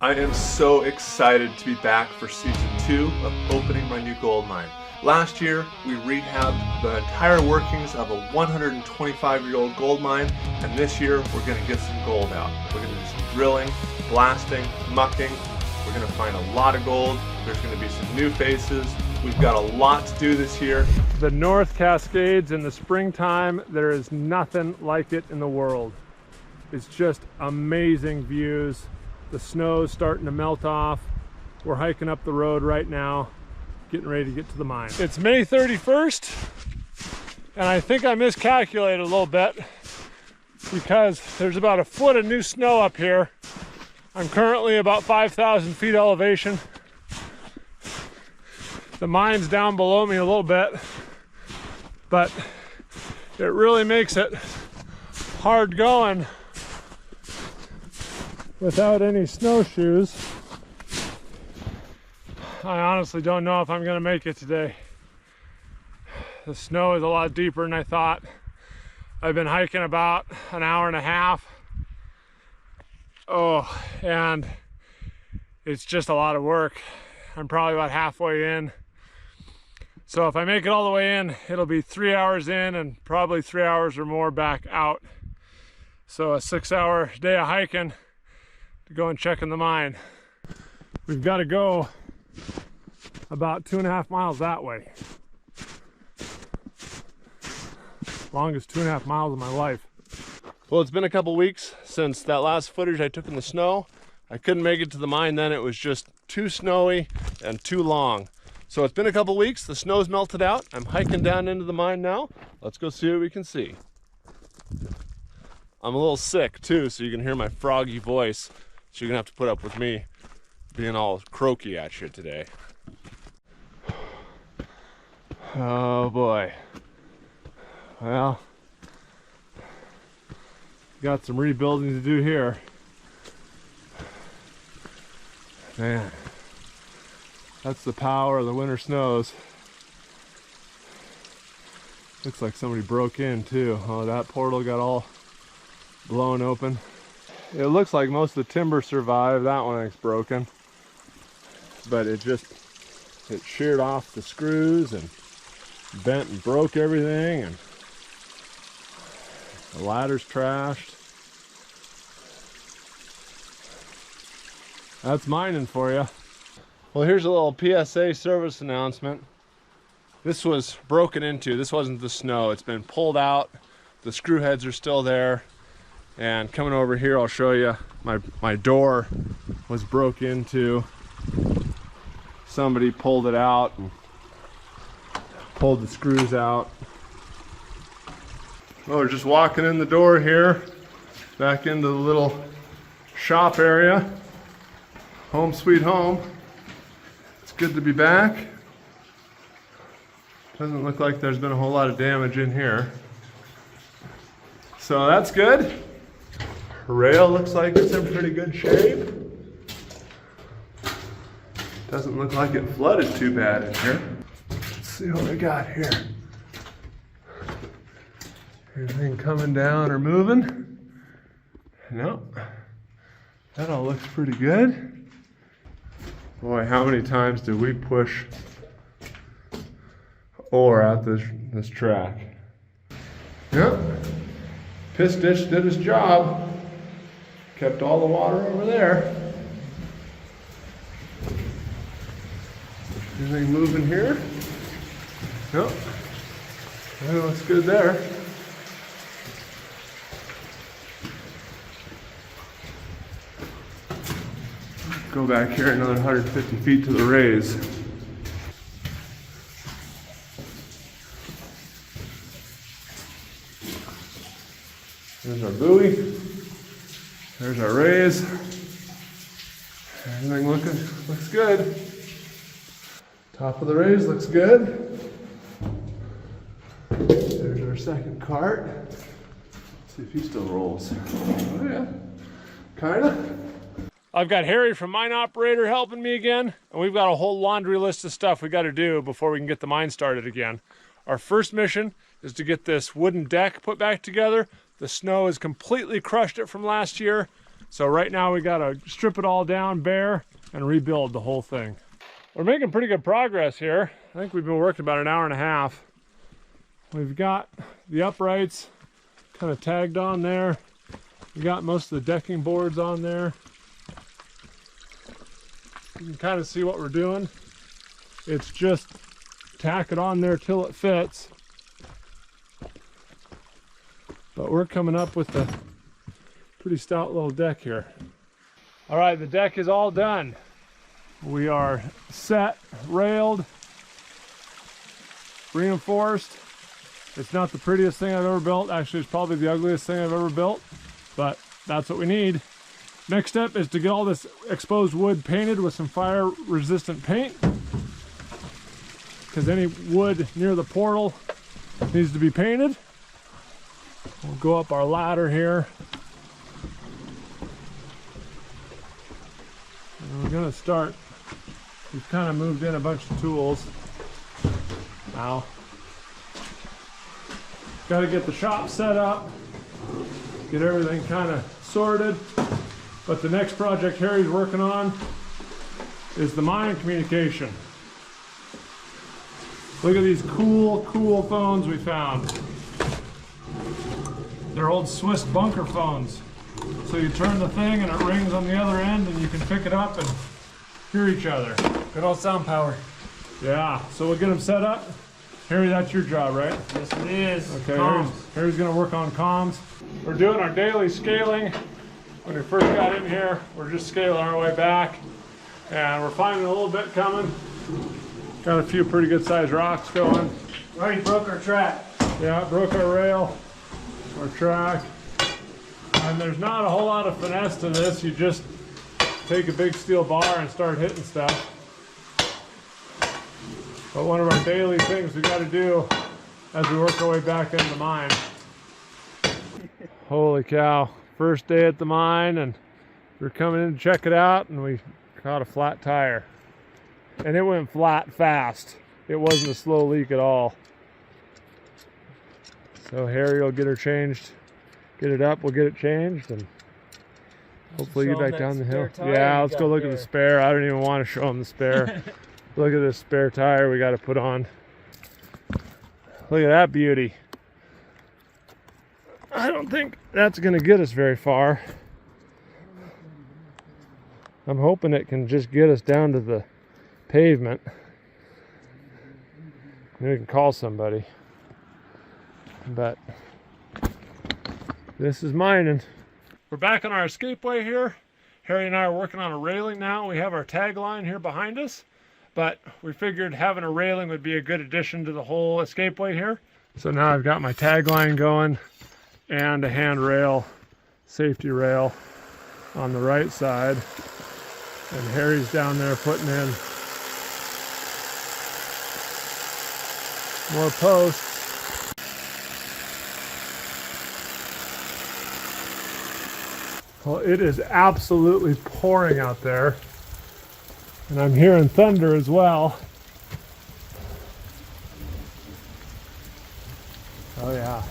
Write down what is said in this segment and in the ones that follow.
I am so excited to be back for season 2 of opening my new gold mine. Last year, we rehabbed the entire workings of a 125-year-old gold mine, and this year we're going to get some gold out. We're going to do some drilling, blasting, mucking. We're going to find a lot of gold. There's going to be some new faces. We've got a lot to do this year. The North Cascades in the springtime, there is nothing like it in the world. It's just amazing views. The snow's starting to melt off. We're hiking up the road right now, getting ready to get to the mine. It's May 31st, and I think I miscalculated a little bit because there's about a foot of new snow up here. I'm currently about 5,000 feet elevation. The mine's down below me a little bit, but it really makes it hard going without any snowshoes. I honestly don't know if I'm gonna make it today. The snow is a lot deeper than I thought. I've been hiking about an hour and a half. Oh, and it's just a lot of work. I'm probably about halfway in. So if I make it all the way in, it'll be 3 hours in and probably 3 hours or more back out. So a 6-hour day of hiking to go and check in the mine. We've got to go about 2.5 miles that way. Longest 2.5 miles of my life. Well, it's been a couple weeks since that last footage I took in the snow. I couldn't make it to the mine then. It was just too snowy and too long. So it's been a couple weeks. The snow's melted out. I'm hiking down into the mine now. Let's go see what we can see. I'm a little sick too, so you can hear my froggy voice. So you're gonna have to put up with me being all croaky at you today. Oh boy. Well, got some rebuilding to do here. Man, that's the power of the winter snows. Looks like somebody broke in too. Oh, that portal got all blown open. It looks like most of the timber survived. That one is broken, but it sheared off the screws and bent and broke everything, and the ladder's trashed. That's mining for you. Well, here's a little PSA service announcement. This was broken into. This wasn't the snow. It's been pulled out. The screw heads are still there. And coming over here, I'll show you my door was broke into. Somebody pulled it out and pulled the screws out. Oh, we're just walking in the door here, back into the little shop area. Home sweet home. It's good to be back. Doesn't look like there's been a whole lot of damage in here. So that's good. Rail looks like it's in pretty good shape. Doesn't look like it flooded too bad in here. Let's see what we got here. Anything coming down or moving? Nope. That all looks pretty good. Boy, how many times did we push ore out this track? Yep. Piss dish did its job. Kept all the water over there. Anything moving here? Nope. That looks good there. Go back here another 150 feet to the raise. There's our buoy. There's our raise. Everything looks good. Top of the raise looks good. There's our second cart. Let's see if he still rolls. Oh yeah, kinda. I've got Harry from Mine Operator helping me again, and we've got a whole laundry list of stuff we got to do before we can get the mine started again. Our first mission is to get this wooden deck put back together. The snow has completely crushed it from last year. So right now we gotta strip it all down bare and rebuild the whole thing. We're making pretty good progress here. I think we've been working about an hour and a half. We've got the uprights kind of tagged on there. We got most of the decking boards on there. You can kind of see what we're doing. It's just tack it on there till it fits. But we're coming up with a pretty stout little deck here. All right, the deck is all done. We are set, railed, reinforced. It's not the prettiest thing I've ever built. Actually, it's probably the ugliest thing I've ever built, but that's what we need. Next step is to get all this exposed wood painted with some fire-resistant paint, because any wood near the portal needs to be painted. We'll go up our ladder here. And we're gonna start. We've kind of moved in a bunch of tools. Now, got to get the shop set up, get everything kind of sorted. But the next project Harry's working on is the mine communication. Look at these cool phones we found. They're old Swiss bunker phones. So you turn the thing and it rings on the other end and you can pick it up and hear each other. Good old sound power. Yeah, so we'll get them set up. Harry, that's your job, right? Yes, it is. Okay, Harry's gonna work on comms. We're doing our daily scaling. When we first got in here, we're just scaling our way back. And we're finding a little bit coming. Got a few pretty good sized rocks going. We already broke our track. Yeah, broke our rail, our track. And there's not a whole lot of finesse to this. You just take a big steel bar and start hitting stuff. But one of our daily things we got to do as we work our way back into the mine. Holy cow. First day at the mine, and we're coming in to check it out, and we caught a flat tire. And it went flat fast. It wasn't a slow leak at all. So Harry will get her changed, get it up, we'll get it changed, and hopefully get back down the hill. Yeah, let's go look at the spare. I don't even want to show them the spare. Look at this spare tire we got to put on. Look at that beauty. I don't think that's going to get us very far. I'm hoping it can just get us down to the pavement. Maybe we can call somebody. But this is mining. We're back on our escapeway here. Harry and I are working on a railing now. We have our tagline here behind us, but we figured having a railing would be a good addition to the whole escapeway here. So now I've got my tagline going and a handrail, safety rail on the right side. And Harry's down there putting in more posts. Well, it is absolutely pouring out there. And I'm hearing thunder as well. Oh yeah.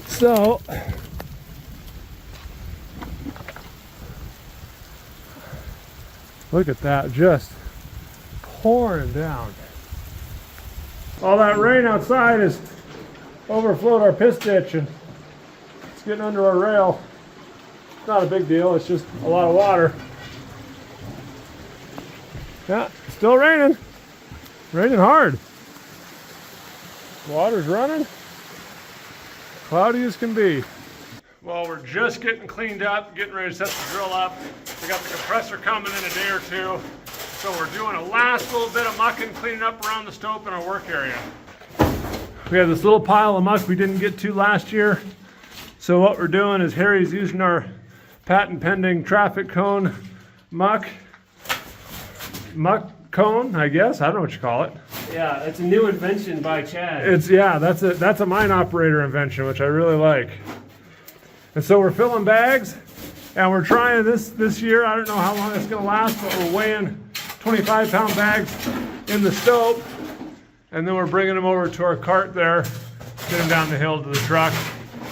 So, look at that, just pouring down. All that rain outside has overflowed our piss ditch and it's getting under our rail. It's not a big deal, it's just a lot of water. Yeah, still raining. Raining hard. Water's running. Cloudy as can be. Well, we're just getting cleaned up, getting ready to set the drill up. We got the compressor coming in a day or two. So we're doing a last little bit of mucking, cleaning up around the stope in our work area. We have this little pile of muck we didn't get to last year. So what we're doing is Harry's using our patent pending traffic cone muck cone, I guess. I don't know what you call it. Yeah, it's a new invention by Chad. That's a mine operator invention, which I really like. And so we're filling bags, and we're trying this year. I don't know how long it's going to last, but we're weighing 25-pound bags in the stope, and then we're bringing them over to our cart there, get them down the hill to the truck,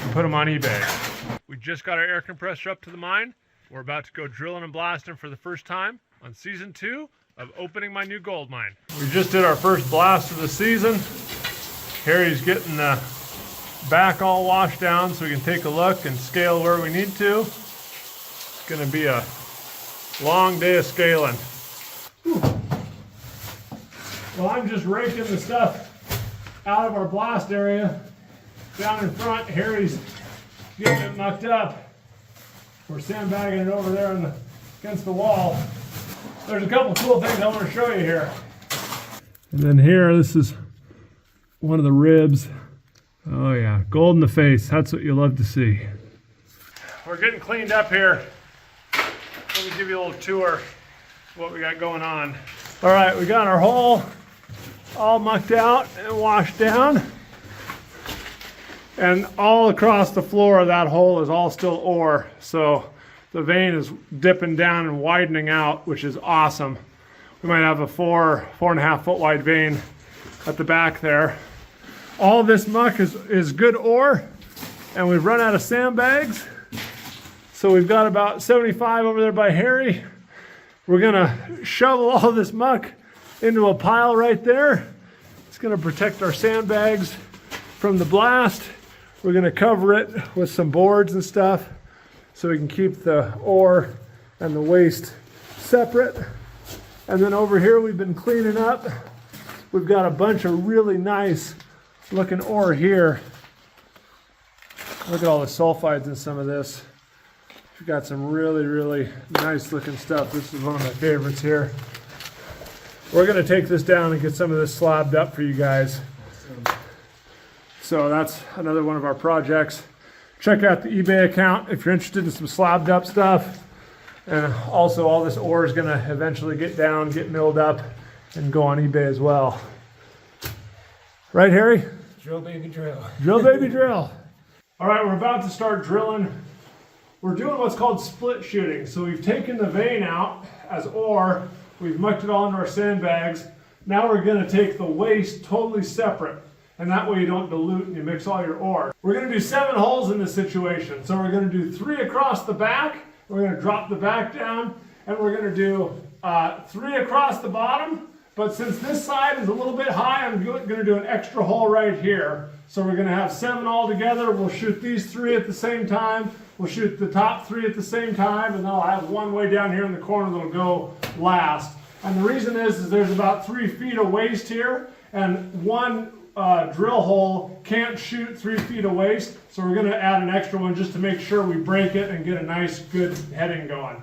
and put them on eBay. We just got our air compressor up to the mine. We're about to go drilling and blasting for the first time on season 2 of opening my new gold mine. We just did our first blast of the season. Harry's getting the back all washed down so we can take a look and scale where we need to. It's gonna be a long day of scaling. Whew. Well, I'm just raking the stuff out of our blast area. Down in front, Harry's getting it mucked up. We're sandbagging it over there against the wall. There's a couple cool things I want to show you here. And then here, this is one of the ribs. Oh yeah, gold in the face. That's what you love to see. We're getting cleaned up here. Let me give you a little tour of what we got going on. All right, we got our hole all mucked out and washed down. And all across the floor of that hole is all still ore. So the vein is dipping down and widening out, which is awesome. We might have a 4.5 foot wide vein at the back there. All this muck is good ore, and we've run out of sandbags. So we've got about 75 over there by Harry. We're gonna shovel all this muck into a pile right there. It's gonna protect our sandbags from the blast. We're gonna cover it with some boards and stuff so we can keep the ore and the waste separate. And then over here we've been cleaning up. We've got a bunch of really nice looking ore here. Look at all the sulfides in some of this. We've got some really, really nice looking stuff. This is one of my favorites here. We're gonna take this down and get some of this slabbed up for you guys. So that's another one of our projects. Check out the eBay account if you're interested in some slabbed up stuff. And also all this ore is gonna eventually get down, get milled up, and go on eBay as well. Right, Harry? Drill, baby, drill. Drill, baby, drill. All right, we're about to start drilling. We're doing what's called split shooting. So we've taken the vein out as ore, we've mucked it all into our sandbags. Now we're gonna take the waste totally separate, and that way you don't dilute and you mix all your ore. We're gonna do 7 holes in this situation. So we're gonna do 3 across the back, we're gonna drop the back down, and we're gonna do 3 across the bottom. But since this side is a little bit high, I'm gonna do an extra hole right here. So we're gonna have 7 all together. We'll shoot these 3 at the same time. We'll shoot the top 3 at the same time, and then I'll have one way down here in the corner that'll go last. And the reason is there's about 3 feet of waste here, and one drill hole can't shoot 3 feet of waste. So we're gonna add an extra one just to make sure we break it and get a nice, good heading going.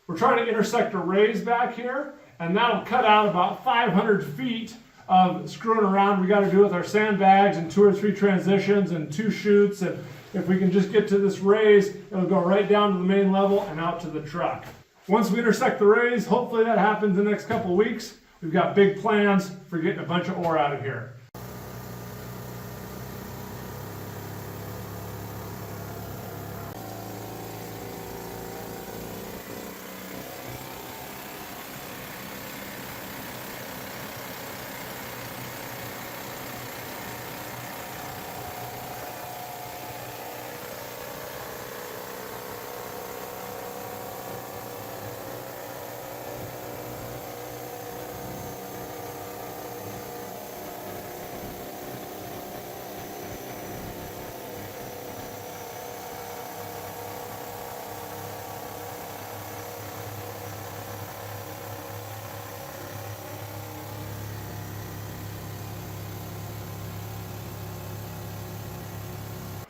We're trying to intersect a raise back here, and that'll cut out about 500 feet of screwing around we got to do with our sandbags and 2 or 3 transitions and 2 chutes. And if we can just get to this raise, it'll go right down to the main level and out to the truck. Once we intersect the raise, hopefully that happens in the next couple of weeks. We've got big plans for getting a bunch of ore out of here.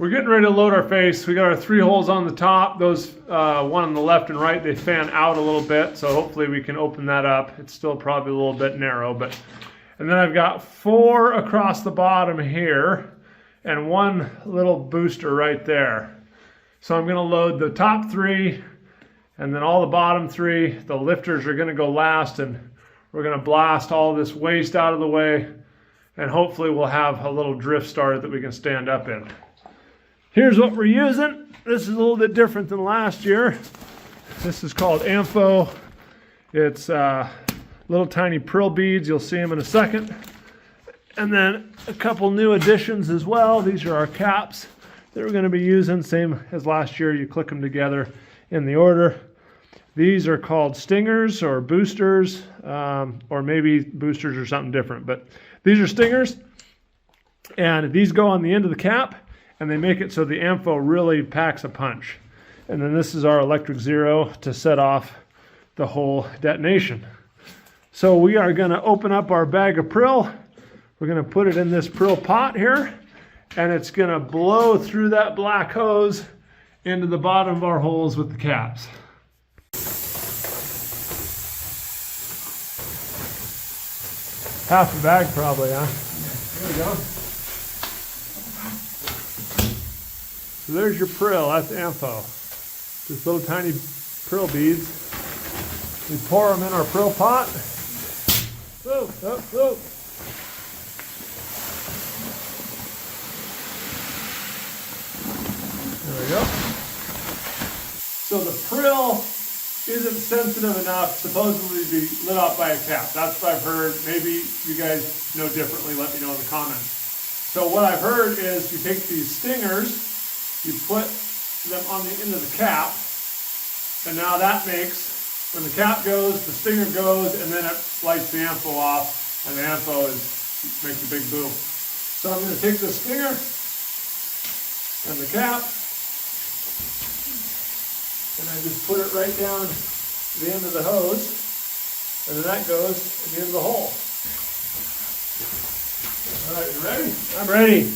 We're getting ready to load our face. We got our 3 holes on the top. Those one on the left and right, they fan out a little bit, so hopefully we can open that up. It's still probably a little bit narrow, but and then I've got 4 across the bottom here and 1 little booster right there. So I'm gonna load the top 3 and then all the bottom 3. The lifters are gonna go last, and we're gonna blast all this waste out of the way, and hopefully we'll have a little drift starter that we can stand up in. Here's what we're using. This is a little bit different than last year. This is called Ampho. It's little tiny prill beads. You'll see them in a second. And then a couple new additions as well. These are our caps. that we're going to be using. Same as last year, you click them together in the order. These are called stingers or boosters, or maybe boosters or something different, but these are stingers, and these go on the end of the cap, and they make it so the AMFO really packs a punch. And then this is our electric zero to set off the whole detonation. So we are going to open up our bag of prill. We're going to put it in this prill pot here, and it's going to blow through that black hose into the bottom of our holes with the caps. Half a bag probably, huh? There we go. So there's your prill, that's AMFO. Just little tiny prill beads. We pour them in our prill pot. Whoa, whoa, whoa. There we go. So the prill isn't sensitive enough supposedly to be lit off by a cap. That's what I've heard. Maybe you guys know differently. Let me know in the comments. So what I've heard is you take these stingers, you put them on the end of the cap, and now that makes, when the cap goes, the stinger goes, and then it lights the AMFO off, and the AMFO makes a big boom. So I'm going to take the stinger and the cap, and I just put it right down the end of the hose, and then that goes at the end of the hole. All right, you ready? I'm ready.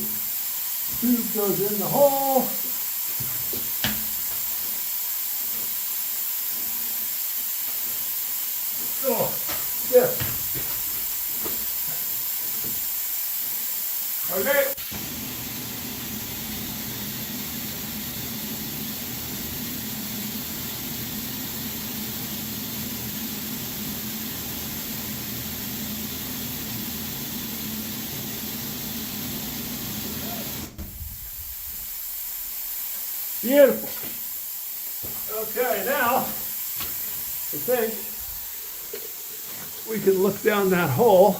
Tube goes in the hole. Oh, yeah. Okay. Beautiful. Okay, now I think we can look down that hole.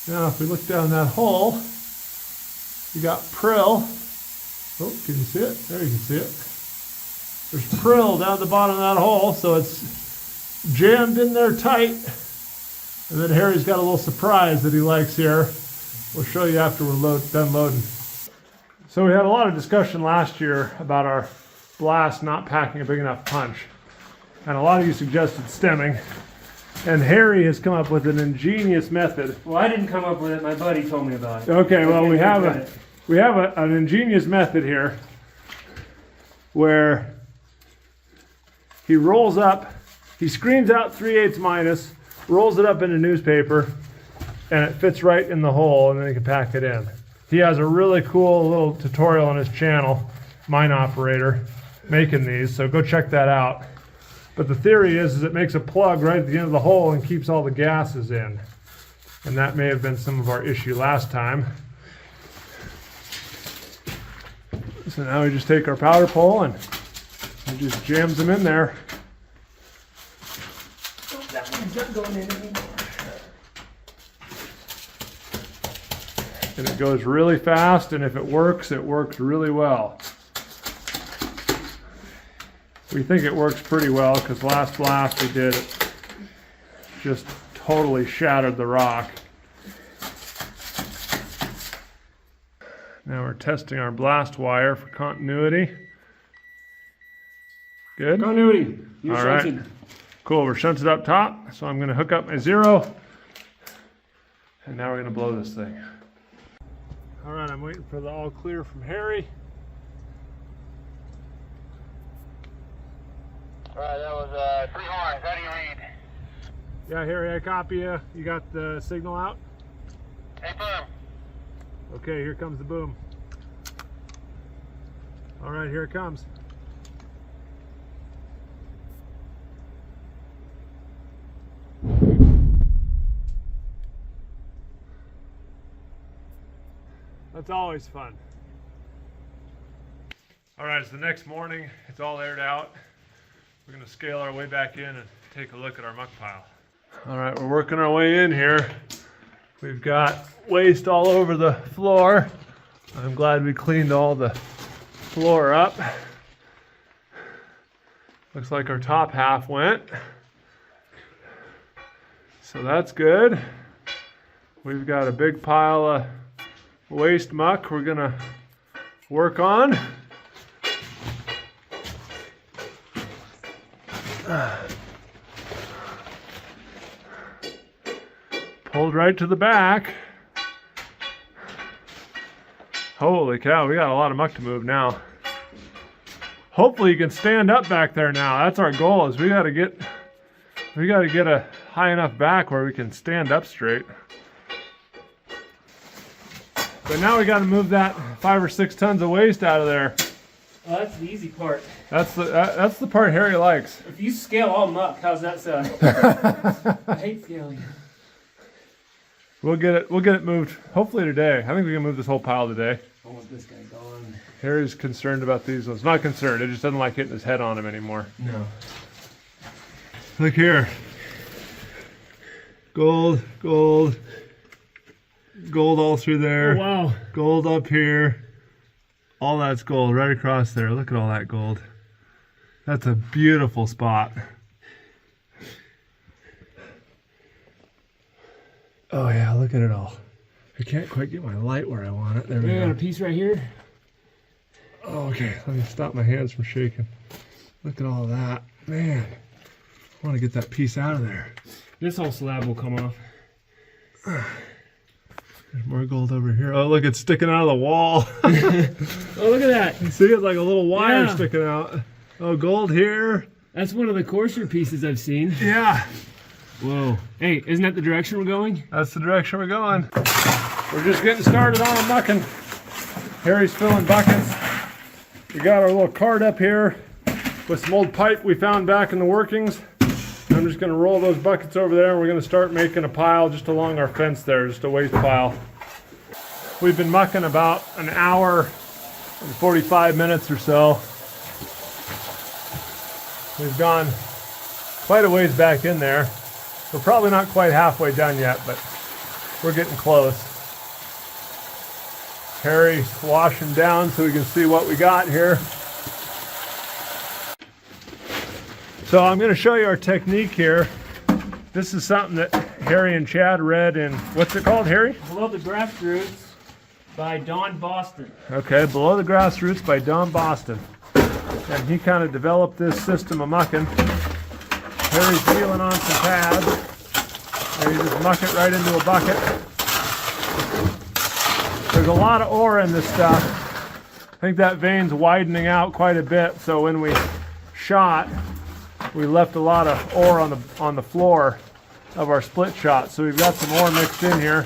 Now if we look down that hole, you got prill. Oh, can you see it? There you can see it. There's prill down the bottom of that hole, so it's jammed in there tight. And then Harry's got a little surprise that he likes here. We'll show you after we're done loading. So we had a lot of discussion last year about our blast not packing a big enough punch. And a lot of you suggested stemming. And Harry has come up with an ingenious method. Well, I didn't come up with it. My buddy told me about it. Okay, well we have an ingenious method here where he rolls up, he screens out 3/8 minus, rolls it up in a newspaper, and it fits right in the hole, and then he can pack it in. He has a really cool little tutorial on his channel, Mine Operator, making these, so go check that out. But the theory is it makes a plug right at the end of the hole and keeps all the gases in. And that may have been some of our issue last time. So now we just take our powder pole and it just jams them in there. Oh, that one's not going in anymore. And it goes really fast, and if it works really well. We think it works pretty well because last blast we did it just totally shattered the rock. Now we're testing our blast wire for continuity. Good? Continuity. You're all right. shunted. Cool, we're shunted up top, so I'm going to hook up my zero. And now we're going to blow this thing. All right, I'm waiting for the all clear from Harry. All right, that was 3 horns. How do you read? Yeah, Harry, I copy you. You got the signal out? Hey, firm. Okay, here comes the boom. All right, here it comes. That's always fun. All right, it's the next morning. It's all aired out. We're gonna scale our way back in and take a look at our muck pile. All right, we're working our way in here. We've got waste all over the floor. I'm glad we cleaned all the floor up. Looks like our top half went. So that's good. We've got a big pile of waste muck we're gonna work on. Pulled right to the back. Holy cow, we got a lot of muck to move now. Hopefully you can stand up back there now. That's our goal, is we gotta get a high enough back where we can stand up straight. But now we gotta move that 5 or 6 tons of waste out of there. Oh, that's the easy part. That's the part Harry likes. If you scale all muck, how's that sound? I hate scaling. We'll get it moved hopefully today. I think we can move this whole pile today. I want this guy gone. Harry's concerned about these ones. Not concerned, it just doesn't like hitting his head on them anymore. No. Look here. Gold, gold, gold all through there. Oh, wow. Gold up here. All that's gold right across there. Look at all that gold. That's a beautiful spot. Oh yeah, look at it all. I can't quite get my light where I want it. There we got a go. piece right here. Oh, okay, let me stop my hands from shaking. Look at all that. Man, I want to get that piece out of there. This whole slab will come off. There's more gold over here. Oh, look, it's sticking out of the wall. Oh, look at that. You see, it's like a little wire Yeah. sticking out. Oh, gold here. That's one of the coarser pieces I've seen. Yeah. Whoa. Hey, isn't that the direction we're going? That's the direction we're going. We're just getting started on a mucking. Harry's filling buckets. We got our little cart up here with some old pipe we found back in the workings. I'm just gonna roll those buckets over there and we're gonna start making a pile just along our fence there, just a waste pile. We've been mucking about an hour and 45 minutes or so. We've gone quite a ways back in there. We're probably not quite halfway done yet, but we're getting close. Harry's washing down so we can see what we got here. So I'm going to show you our technique here. This is something that Harry and Chad read in, what's it called, Harry? Below the Grassroots by Don Boston. Okay, Below the Grassroots by Don Boston. And he kind of developed this system of mucking. Harry's peeling on some pads. And you just muck it right into a bucket. There's a lot of ore in this stuff. I think that vein's widening out quite a bit, so when we shot, we left a lot of ore on the floor of our split shot. So we've got some ore mixed in here.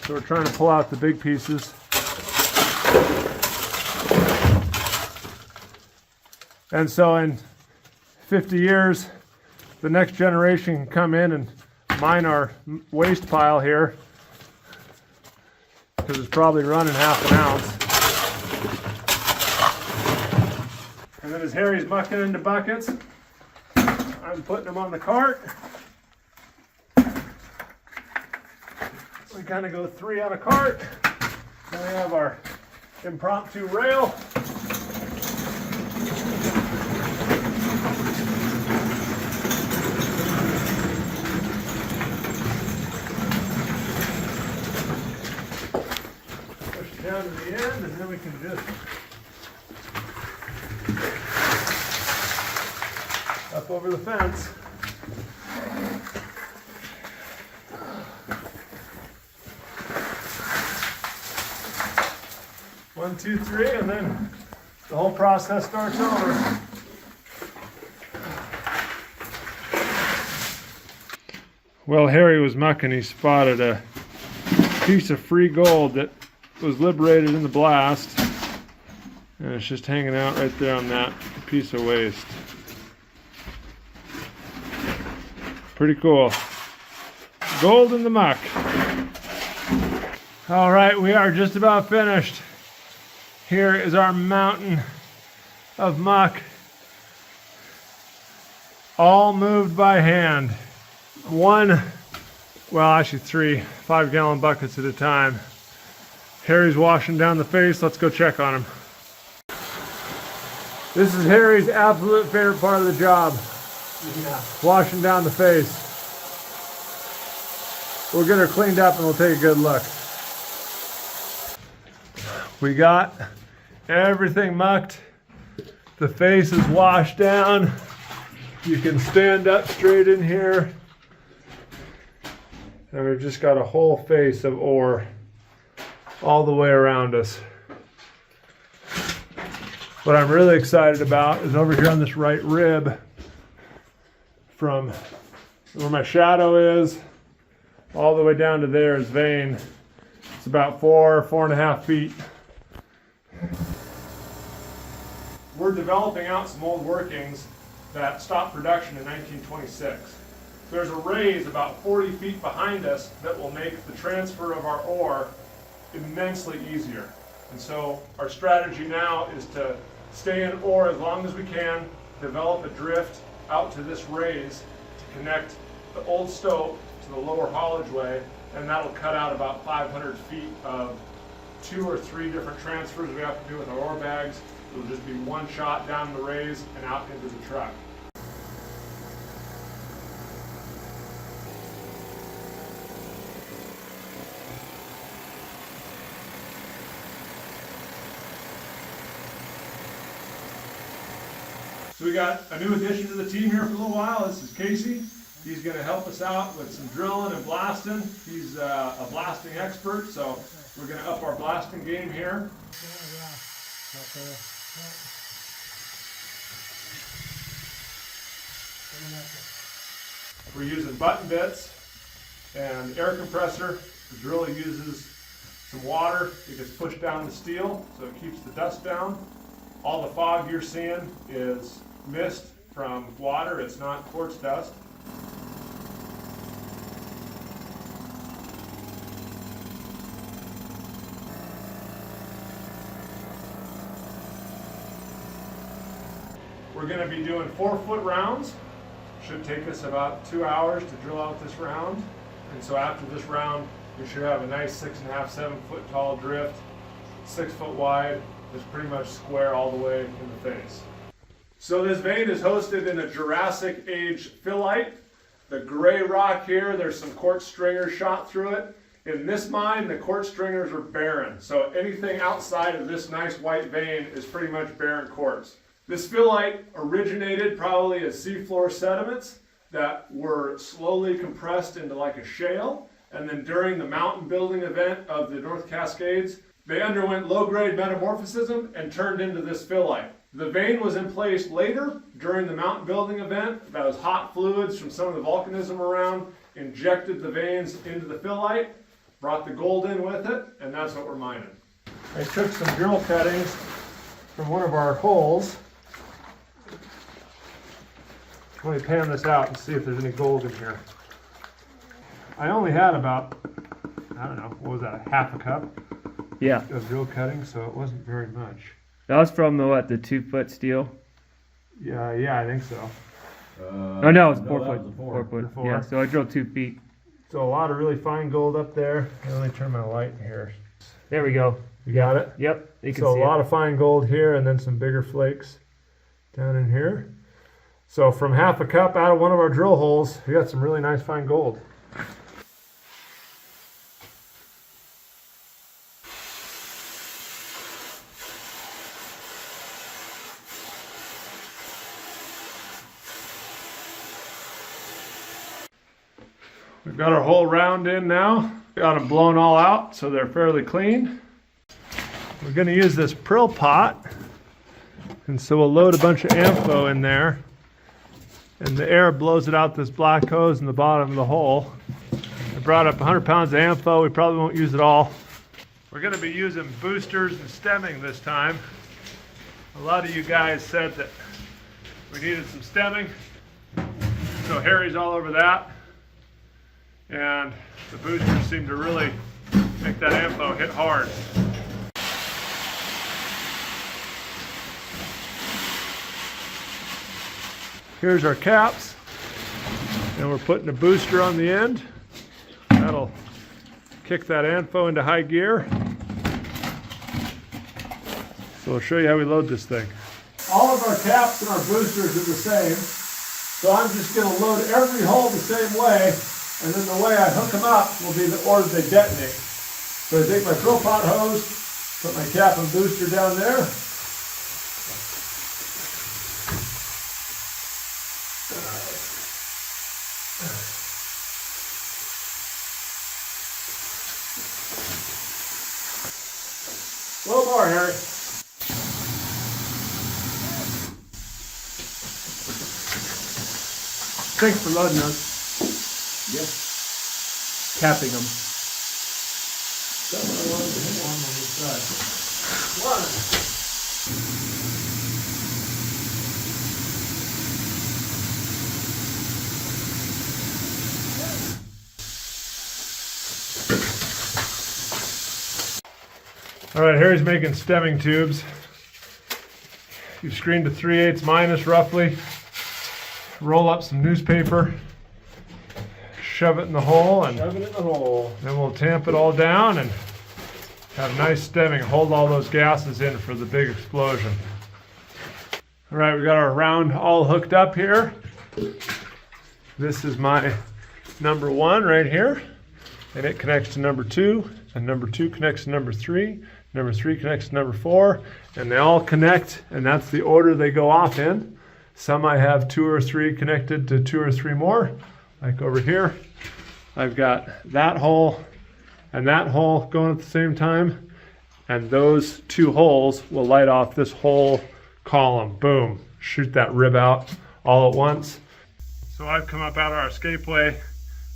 So we're trying to pull out the big pieces. And so in 50 years, the next generation can come in and mine our waste pile here, because it's probably running half an ounce. And then as Harry's mucking into buckets, I'm putting them on the cart. We kind of go 3 on a cart. Then we have our impromptu rail. Down to the end, and then we can just up over the fence. One, two, three, and then the whole process starts over. Well, Harry was mucking, he spotted a piece of free gold that was liberated in the blast, and it's just hanging out right there on that piece of waste. Pretty cool. Gold in the muck. All right, we are just about finished. Here is our mountain of muck, all moved by hand. Well, actually 3 5-gallon buckets at a time. Harry's washing down the face. Let's go check on him. This is Harry's absolute favorite part of the job. Yeah. Washing down the face. We'll get her cleaned up and we'll take a good look. We got everything mucked. The face is washed down. You can stand up straight in here. And we've just got a whole face of ore all the way around us. What I'm really excited about is over here on this right rib, from where my shadow is all the way down to there is vein. It's about 4.5 feet. We're developing out some old workings that stopped production in 1926. There's a raise about 40 feet behind us that will make the transfer of our ore immensely easier. And so our strategy now is to stay in ore as long as we can, develop a drift out to this raise to connect the old stope to the lower haulage way, and that'll cut out about 500 feet of 2 or 3 different transfers we have to do with our ore bags. It'll just be one shot down the raise and out into the truck. So we got a new addition to the team here for a little while. This is Casey. He's going to help us out with some drilling and blasting. He's a blasting expert, so we're going to up our blasting game here. We're using button bits and air compressor. The drill uses some water. It gets pushed down the steel, so it keeps the dust down. All the fog you're seeing is mist from water. It's not quartz dust. We're going to be doing 4-foot rounds. Should take us about 2 hours to drill out this round. And so after this round, we should have a nice 6.5, 7 foot tall drift, 6 foot wide. It's pretty much square all the way in the face. So this vein is hosted in a Jurassic age phyllite. The gray rock here, there's some quartz stringers shot through it. In this mine, the quartz stringers are barren. So anything outside of this nice white vein is pretty much barren quartz. This phyllite originated probably as seafloor sediments that were slowly compressed into like a shale. And then during the mountain building event of the North Cascades, they underwent low-grade metamorphism and turned into this phyllite. The vein was in place later during the mountain building event. That was hot fluids from some of the volcanism around, injected the veins into the phyllite, brought the gold in with it, and that's what we're mining. I took some drill cuttings from one of our holes. Let me pan this out and see if there's any gold in here. I only had about, I don't know, what was that, half a cup? Yeah. Of drill cutting, so it wasn't very much. That was from the what, the 2-foot steel? Yeah, I think so. Oh no, it was 4 foot. 4 foot. Four. Yeah, so I drilled 2 feet. So a lot of really fine gold up there. Let me turn my light here. There we go. You got it? Yep. You can So see a lot of fine gold here, and then some bigger flakes down in here. So from half a cup out of one of our drill holes, we got some really nice fine gold. We've got our whole round in now. Got them blown all out so they're fairly clean. We're going to use this prill pot, and so we'll load a bunch of ampho in there, and the air blows it out this black hose in the bottom of the hole. I brought up 100 pounds of ampho. We probably won't use it all. We're going to be using boosters and stemming this time. A lot of you guys said that we needed some stemming, so Harry's all over that. And the boosters seem to really make that ampho hit hard. Here's our caps, and we're putting a booster on the end. That'll kick that ampho into high gear. So I'll show you how we load this thing. All of our caps and our boosters are the same. So I'm just going to load every hole the same way, and then the way I hook them up will be the order they detonate. So I take my Pro Pot hose, put my cap and booster down there. A little more, Harry. Thanks for loading us. Yep. Capping them. That's what I wanted to hit on this side. All right, Harry's making stemming tubes. You screen to 3/8 minus roughly. Roll up some newspaper, shove it in the hole, and then we'll tamp it all down and have nice stemming. Hold all those gases in for the big explosion. All right, we got our round all hooked up here. This is my number 1 right here, and it connects to number 2, and number 2 connects to number 3, number 3 connects to number 4, and they all connect, and that's the order they go off in. Some I have 2 or 3 connected to 2 or 3 more. Like over here, I've got that hole and that hole going at the same time. And those 2 holes will light off this whole column. Boom, shoot that rib out all at once. So I've come up out of our escapeway.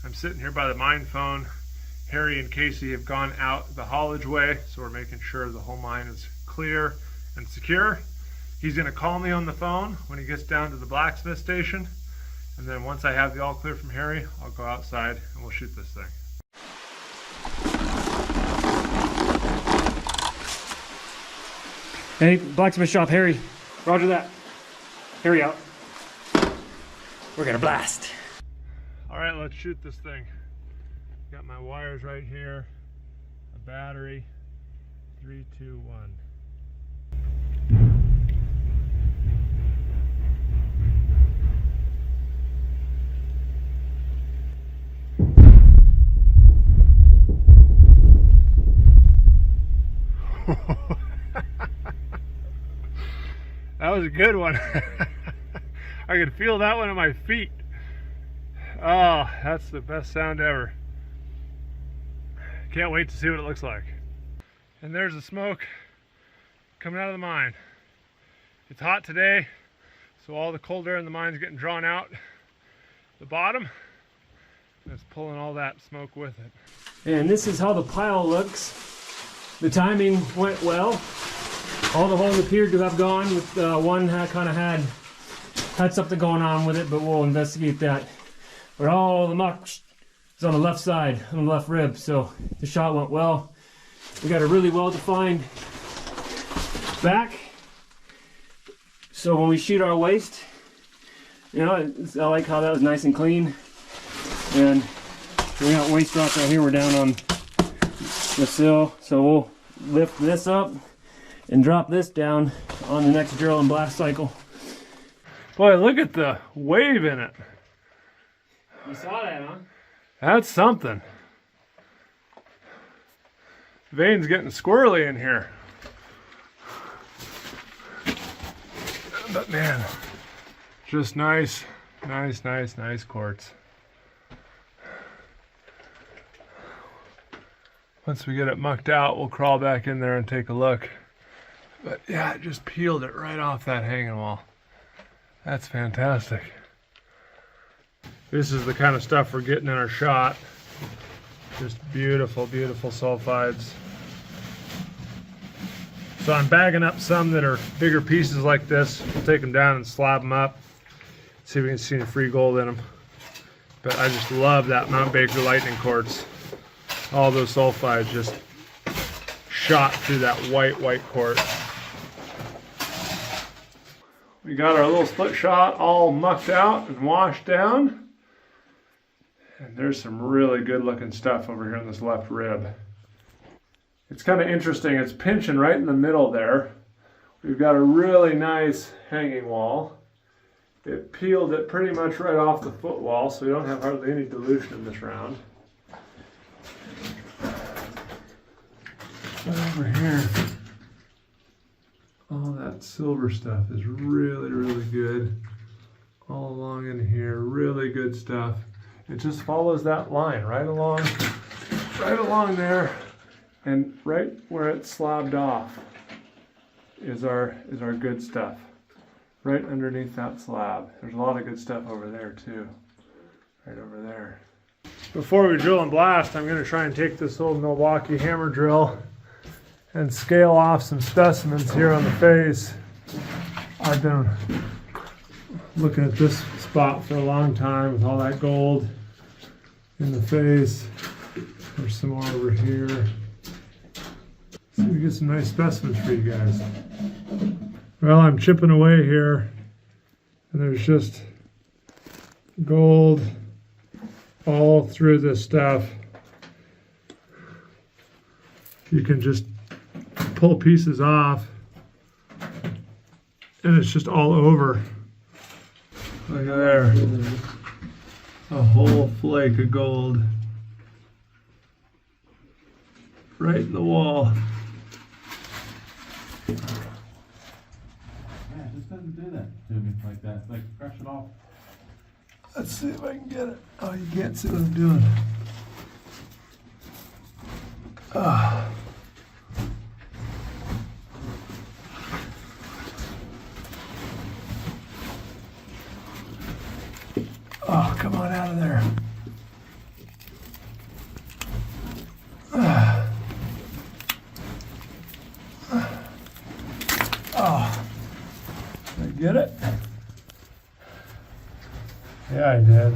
I'm sitting here by the mine phone. Harry and Casey have gone out the haulage way, so we're making sure the whole mine is clear and secure. He's going to call me on the phone when he gets down to the blacksmith station, and then once I have the all clear from Harry, I'll go outside and we'll shoot this thing. Hey, blacksmith shop, Harry. Roger that. Harry out. We're gonna blast. All right, let's shoot this thing. Got my wires right here, a battery. 3, 2, 1. That was a good one. I could feel that one in my feet. Oh, that's the best sound ever. Can't wait to see what it looks like. And there's the smoke coming out of the mine. It's hot today, so all the cold air in the mine is getting drawn out the bottom. It's pulling all that smoke with it. And this is how the pile looks. The timing went well. All the holes appeared to have gone. With one kind of had something going on with it, but we'll investigate that. But all the muck is on the left side, on the left rib, so the shot went well. We got a really well-defined back. So when we shoot our waste, you know, I like how that was nice and clean. And we got waste rock right here. We're down on the sill, so we'll lift this up and drop this down on the next drill and blast cycle. Boy, look at the wave in it. You saw that, huh? That's something. Vein's getting squirrely in here. But man, just nice quartz. Once we get it mucked out, we'll crawl back in there and take a look. But yeah, it just peeled it right off that hanging wall. That's fantastic. This is the kind of stuff we're getting in our shot. Just beautiful, beautiful sulfides. So I'm bagging up some that are bigger pieces like this. We'll take them down and slab them up. See if we can see any free gold in them. But I just love that Mount Baker lightning quartz. All those sulfides just shot through that white quartz. We got our little split shot all mucked out and washed down. And there's some really good looking stuff over here in this left rib. It's kind of interesting, it's pinching right in the middle there We've got a really nice hanging wall. It peeled it pretty much right off the footwall, so we don't have hardly any dilution in this round. Over here, all that silver stuff is really, really good. All along in here, really good stuff. It just follows that line right along there, and right where it slabbed off is our good stuff. Right underneath that slab. There's a lot of good stuff over there too. Right over there. Before we drill and blast, I'm going to try and take this old Milwaukee hammer drill and scale off some specimens here on the face. I've been looking at this spot for a long time with all that gold in the face. There's some more over here. See if we get some nice specimens for you guys. Well, I'm chipping away here, and there's just gold all through this stuff. You can just pull pieces off, and it's just all over. Look at there. A whole flake of gold. Right in the wall. Doesn't do that to me like that. Like, brush it off. Let's see if I can get it. Oh, you can't see what I'm doing. Ah. Oh, come on out of there. Ah. Oh. Did I get it? Yeah, I did.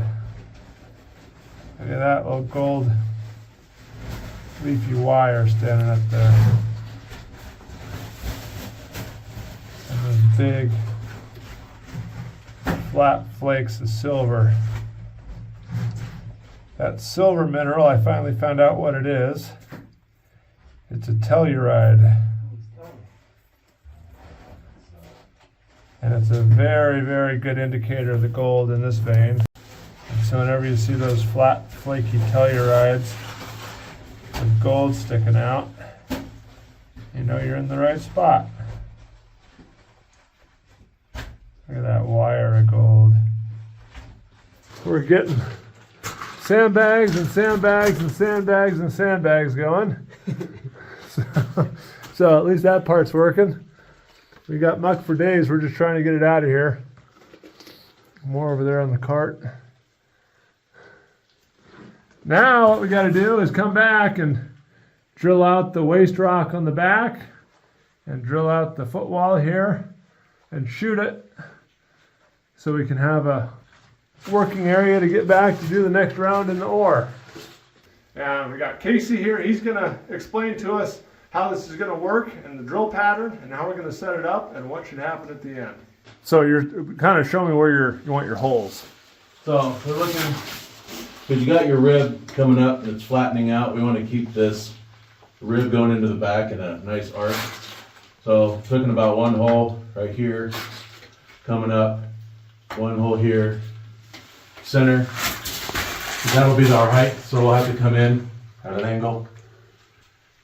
Look at that little gold leafy wire standing up there. And those big flat flakes of silver. That silver mineral, I finally found out what it is. It's a telluride. And it's a very, very good indicator of the gold in this vein. And so whenever you see those flat, flaky tellurides with gold sticking out, you know you're in the right spot. Look at that wire of gold. We're getting sandbags and sandbags and sandbags and sandbags going. So at least that part's working. We got muck for days. We're just trying to get it out of here. More over there on the cart. Now what we got to do is come back and drill out the waste rock on the back and drill out the footwall here and shoot it so we can have a working area to get back to do the next round in the ore. And we got Casey here. He's going to explain to us how this is going to work and the drill pattern and how we're going to set it up and what should happen at the end. So you're kind of showing me where you want your holes. So we're looking, because you got your rib coming up and it's flattening out. We want to keep this rib going into the back in a nice arc. So taking about one hole right here, coming up, one hole here, center. That'll be our height, so we'll have to come in at an angle.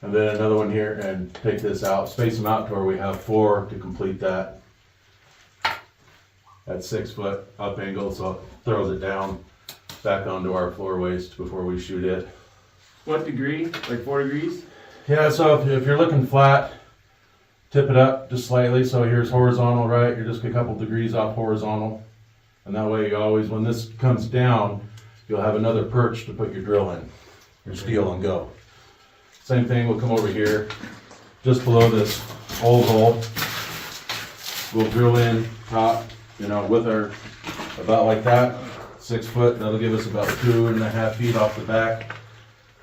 And then another one here and take this out, space them out to where we have 4 to complete that. At 6 foot up angle, so it throws it down back onto our floor waste before we shoot it. What degree? Like 4 degrees? Yeah, so if you're looking flat, tip it up just slightly. So here's horizontal, right? You're just a couple degrees off horizontal. And that way you always, when this comes down, you'll have another perch to put your drill in, your steel, and go. Same thing, we'll come over here, just below this old hole. We'll drill in top, with our, about like that, 6 foot. That'll give us about 2.5 feet off the back.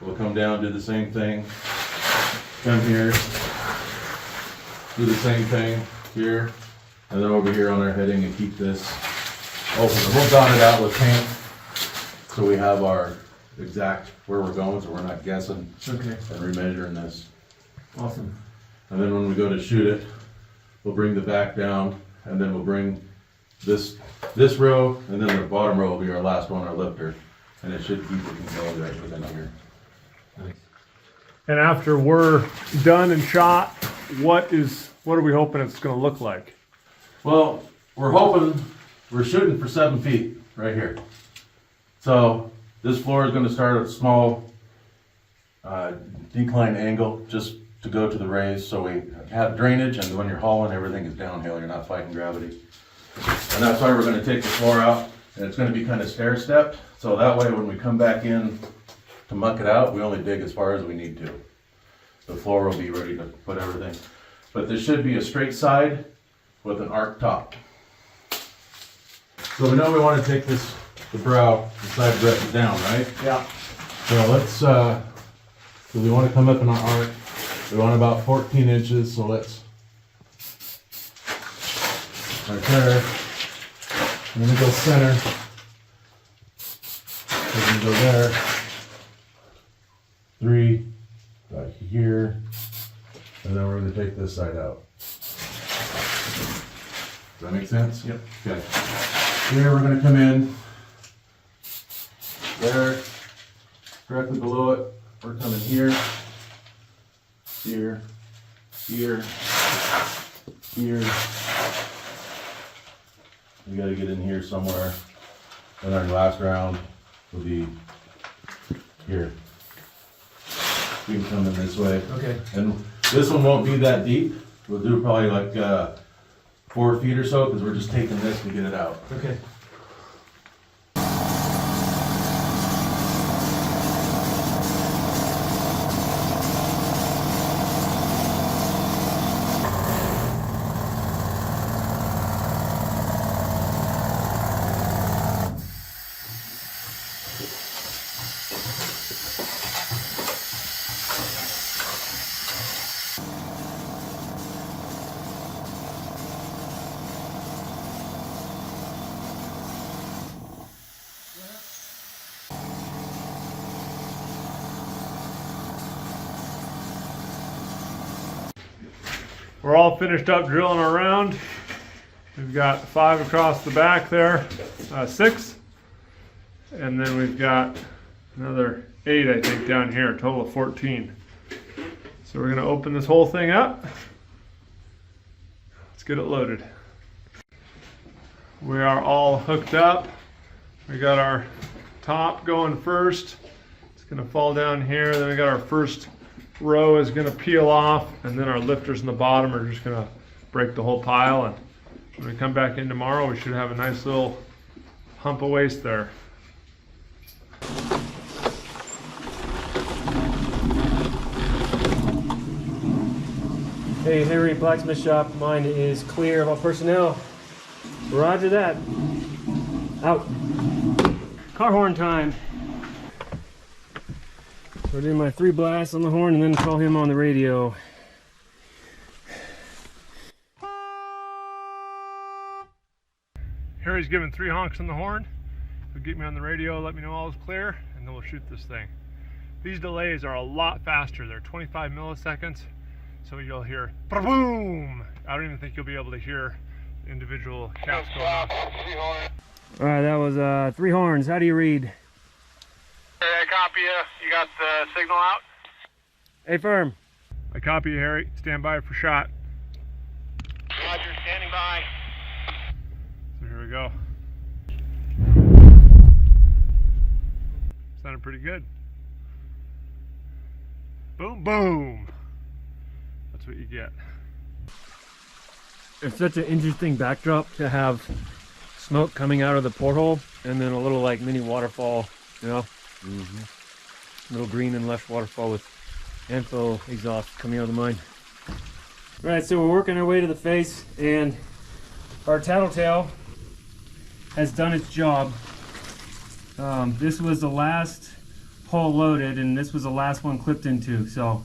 We'll come down, do the same thing. Come here, do the same thing here, and then over here on our heading and keep this open. We'll dot it out with paint so we have our exact where we're going, so we're not guessing. Okay. And remeasuring this. Awesome. And then when we go to shoot it, we'll bring the back down, and then we'll bring this row, and then the bottom row will be our last one, our lifter, and it should keep it contained right within here. And after we're done and shot, what are we hoping it's going to look like? Well, we're shooting for 7 feet right here. So this floor is going to start at a small decline angle just to go to the raise, so we have drainage, and when you're hauling, everything is downhill, you're not fighting gravity. And that's why we're going to take the floor out, and it's going to be kind of stair-stepped, so that way when we come back in to muck it out, we only dig as far as we need to. The floor will be ready to put everything. But this should be a straight side with an arc top. So we know we want to take the brow, the side breadth down, right? Yeah. So let's, so we want to come up in an arc. We want about 14 inches, so let's, right there. And then go center. We're going to go there. 3, about here. And then we're going to take this side out. Does that make sense? Yep. Okay. Here we're going to come in. There. Directly below it. We're coming here. Here. Here. Here. We got to get in here somewhere. And our last round will be here. We can come in this way. Okay. And this one won't be that deep. We'll do probably like 4 feet or so, because we're just taking this to get it out. Okay. We're all finished up drilling our round. We've got 5 across the back there, 6. And then we've got another 8, I think, down here, a total of 14. So we're gonna open this whole thing up. Let's get it loaded. We are all hooked up. We got our top going first. It's gonna fall down here. Then we got our first row is going to peel off, and then our lifters in the bottom are just going to break the whole pile, and when we come back in tomorrow we should have a nice little hump of waste there. Hey, Harry, blacksmith shop. Mine is clear of all personnel. Roger that. Out. Car horn time. We're doing my 3 blasts on the horn and then call him on the radio. Harry's giving 3 honks on the horn. He'll get me on the radio, let me know all is clear, and then we'll shoot this thing. These delays are a lot faster. They're 25 milliseconds, so you'll hear boom. I don't even think you'll be able to hear individual caps going off. All right, that was 3 horns. How do you read? I copy you. You got the signal out? Hey, firm. I copy you, Harry. Stand by for shot. Roger, standing by. So here we go. Sounded pretty good. Boom, boom. That's what you get. It's such an interesting backdrop to have smoke coming out of the porthole and then a little like mini waterfall, you know? Little green and lush waterfall with Anvil exhaust coming out of the mine. Right, so we're working our way to the face, and our tattletale has done its job. This was the last hole loaded, and this was the last one clipped into. So,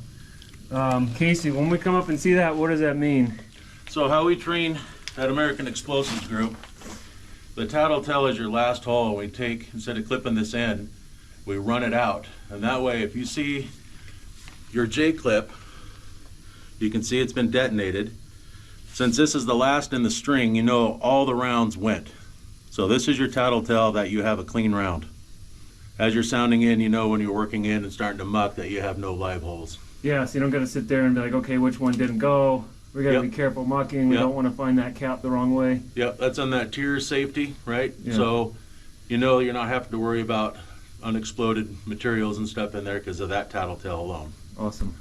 Casey, when we come up and see that, what does that mean? So how we train at American Explosives Group, the tattletale is your last hole. We take, instead of clipping this in, we run it out. And that way, if you see your J-clip, you can see it's been detonated. Since this is the last in the string, you know all the rounds went. So this is your tattletale that you have a clean round. As you're sounding in, you know when you're working in and starting to muck that you have no live holes. Yeah, so you don't got to sit there and be like, okay, which one didn't go? We got to be careful mucking. We don't want to find that cap the wrong way. Yep, that's on that tier safety, right? Yeah. So you know you're not having to worry about unexploded materials and stuff in there because of that tattletale alone. Awesome.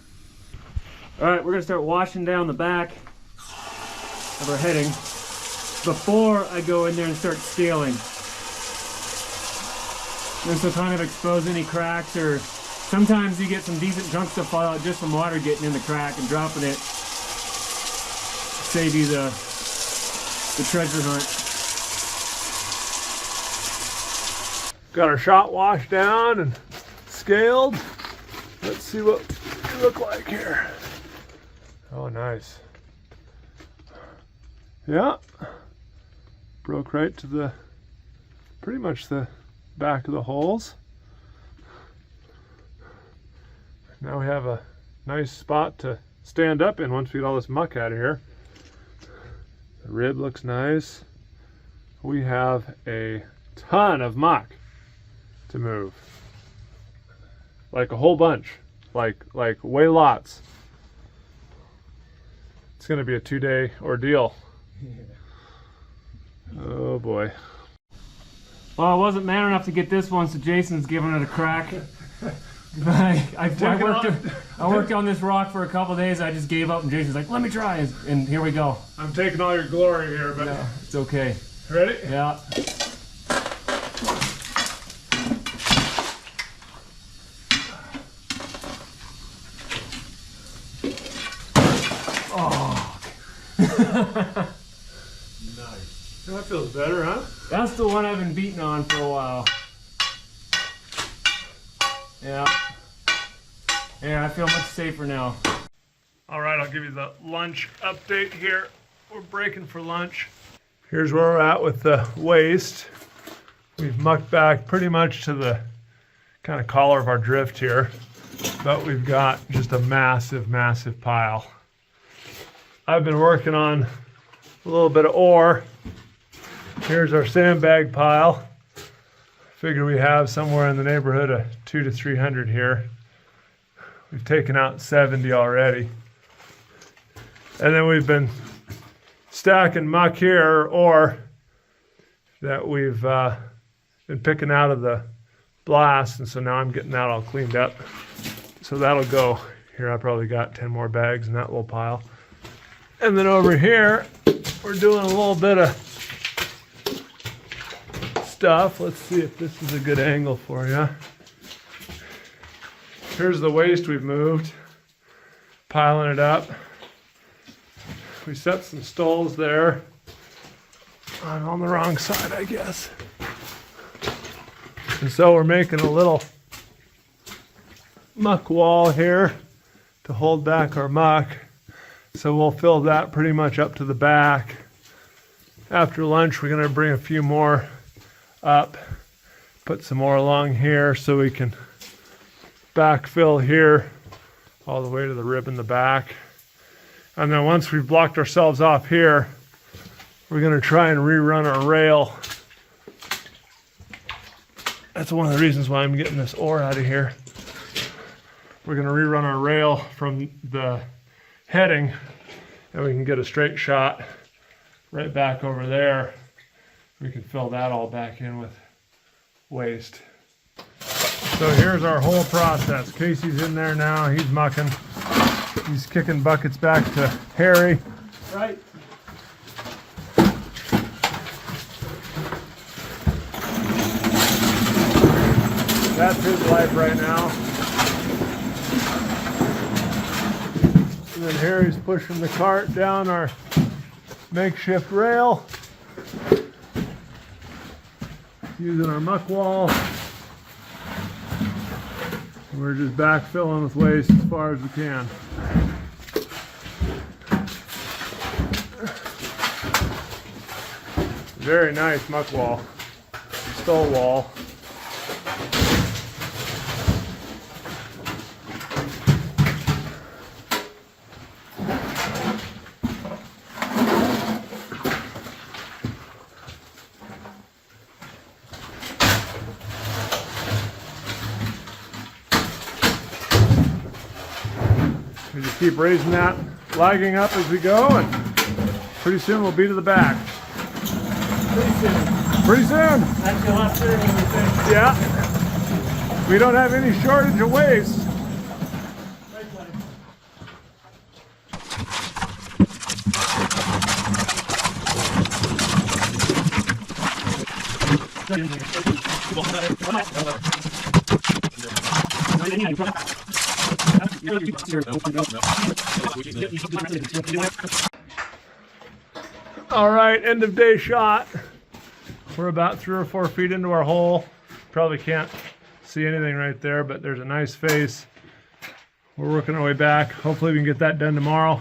All right, we're going to start washing down the back of our heading before I go in there and start scaling. This will kind of expose any cracks, or sometimes you get some decent chunks that fall out just from water getting in the crack and dropping it. Save you the treasure hunt. Got our shot washed down and scaled. Let's see what we look like here. Oh, nice. Yeah. Broke right to the, pretty much the back of the holes. Now we have a nice spot to stand up in once we get all this muck out of here. The rib looks nice. We have a ton of muck to move. Like a whole bunch. Like way lots. It's gonna be a 2-day ordeal. Oh boy. Well, I wasn't man enough to get this one, so Jason's giving it a crack. I worked on this rock for a couple days. I just gave up, and Jason's like, "Let me try," and here we go. I'm taking all your glory here, but Yeah, it's okay. ready? Yeah. Oh. Nice. That feels better, huh? That's the one I've been beating on for a while. Yeah. Yeah, I feel much safer now. All right, I'll give you the lunch update here. We're breaking for lunch. Here's where we're at with the waste. We've mucked back pretty much to the kind of collar of our drift here, but we've got just a massive, massive pile. I've been working on a little bit of ore. Here's our sandbag pile. Figure we have somewhere in the neighborhood of 200 to 300 here. We've taken out 70 already. And then we've been stacking muck here, or that we've been picking out of the blast, and so now I'm getting that all cleaned up. So that'll go here. I probably got 10 more bags in that little pile. And then over here, we're doing a little bit of stuff. Let's see if this is a good angle for you. Here's the waste we've moved, piling it up. We set some stalls there. I'm on the wrong side, I guess. And so we're making a little muck wall here to hold back our muck. So we'll fill that pretty much up to the back. After lunch, we're gonna bring a few more up, put some more along here so we can backfill here all the way to the rib in the back. And then once we've blocked ourselves off here, we're gonna try and rerun our rail. That's one of the reasons why I'm getting this ore out of here. We're gonna rerun our rail from the heading, and we can get a straight shot right back over there. We can fill that all back in with waste. So here's our whole process. Casey's in there now, he's mucking. He's kicking buckets back to Harry. Right. That's his life right now. And then Harry's pushing the cart down our makeshift rail, using our muck wall. We're just backfilling with waste as far as we can. Very nice muck wall, stole wall. We just keep raising that, flagging up as we go, and pretty soon we'll be to the back. Pretty soon. Pretty soon. Actually, a lot sooner than we think. Yeah. We don't have any shortage of waste. All right, end of day shot. We're about 3 or 4 feet into our hole. Probably can't see anything right there, but there's a nice face. We're working our way back. Hopefully we can get that done tomorrow.